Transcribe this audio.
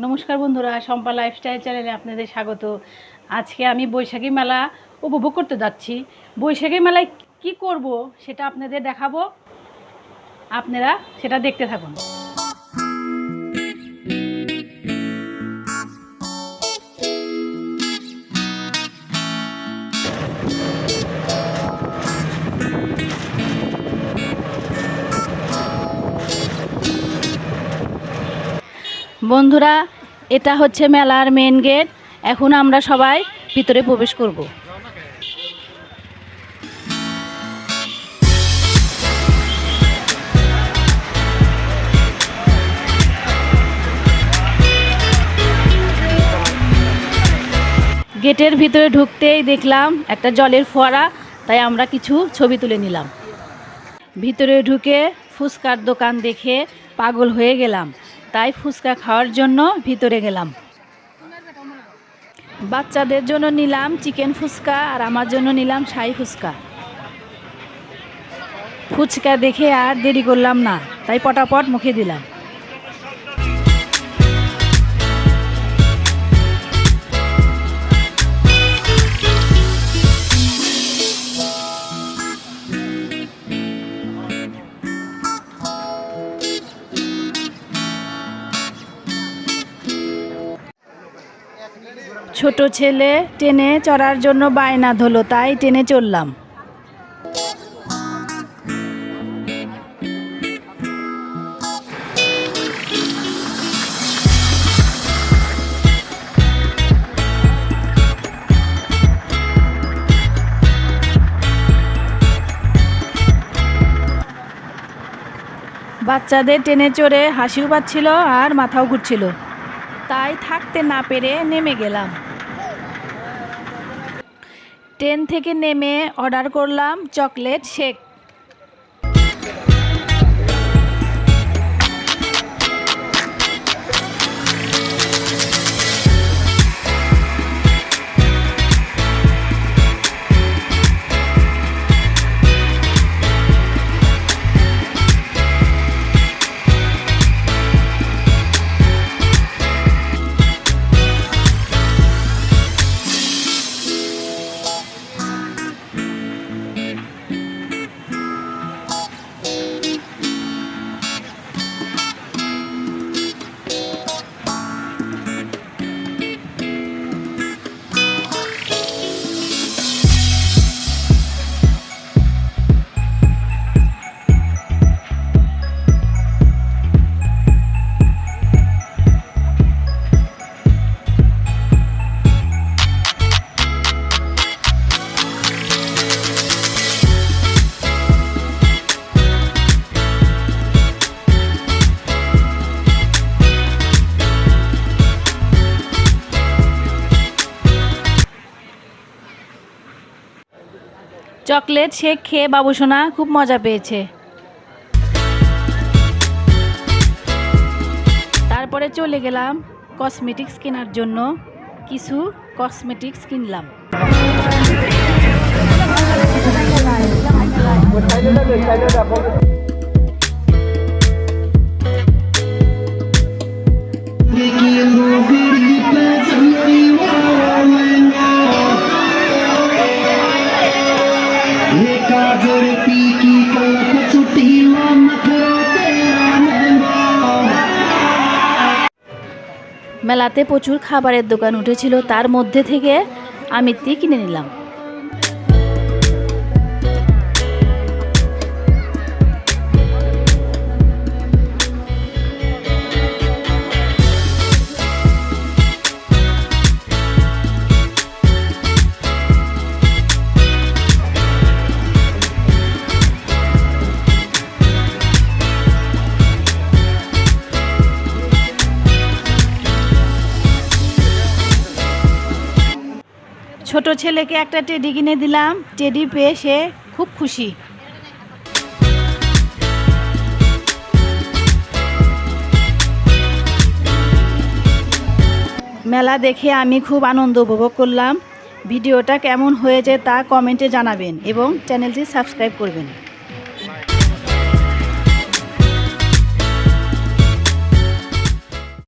নমস্কার বন্ধুরা, শম্পা লাইফস্টাইল চ্যানেলে আপনাদের স্বাগত। আজকে আমি বৈশাখী মেলা উপভোগ করতে যাচ্ছি। বৈশাখী মেলায় কি করব সেটা আপনাদের দেখাবো, আপনারা সেটা দেখতে থাকুন। বন্ধুরা, এটা হচ্ছে মেলার মেন গেট। এখন আমরা সবাই ভিতরে প্রবেশ করব। গেটের ভিতরে ঢুকতেই দেখলাম একটা জলের ফোয়ারা, তাই আমরা কিছু ছবি তুলে নিলাম। ভিতরে ঢুকে ফুচকার দোকান দেখে পাগল হয়ে গেলাম, তাই ফুচকা খাওয়ার জন্য ভিতরে গেলাম। বাচ্চাদের জন্য নিলাম চিকেন ফুচকা আর আমার জন্য নিলাম শাহী ফুচকা। ফুচকা দেখে আর দেরি করলাম না, তাই পটাপট মুখে দিলাম। ছোট ছেলে ট্রেনে চড়ার জন্য বায়না ধরলো, তাই ট্রেনে চড়লাম। বাচ্চাদের ট্রেনে চড়ে হাসিও পাচ্ছিল আর মাথাও ঘুরছিল, তাই থাকতে না পেরে নেমে গেলাম। ট্রেন থেকে নেমে অর্ডার করলাম চকলেট শেক। চকলেট শেক খেয়ে বাবুসোনা খুব মজা পেয়েছে। তারপরে চলে গেলাম কসমেটিক্স কেনার জন্য। কিছু কসমেটিক্স কিনলাম। মেলাতে প্রচুর খাবারের দোকান উঠেছিল, তার মধ্যে থেকে আমি কিনে নিলাম। ছোট ছেলেকে একটা টেডি কিনে দিলাম। টেডি পেয়ে সে খুব খুশি। মেলা দেখে আমি খুব আনন্দ উপভোগ করলাম। ভিডিওটা কেমন হয়েছে তা কমেন্টে জানাবেন এবং চ্যানেলটি সাবস্ক্রাইব করবেন।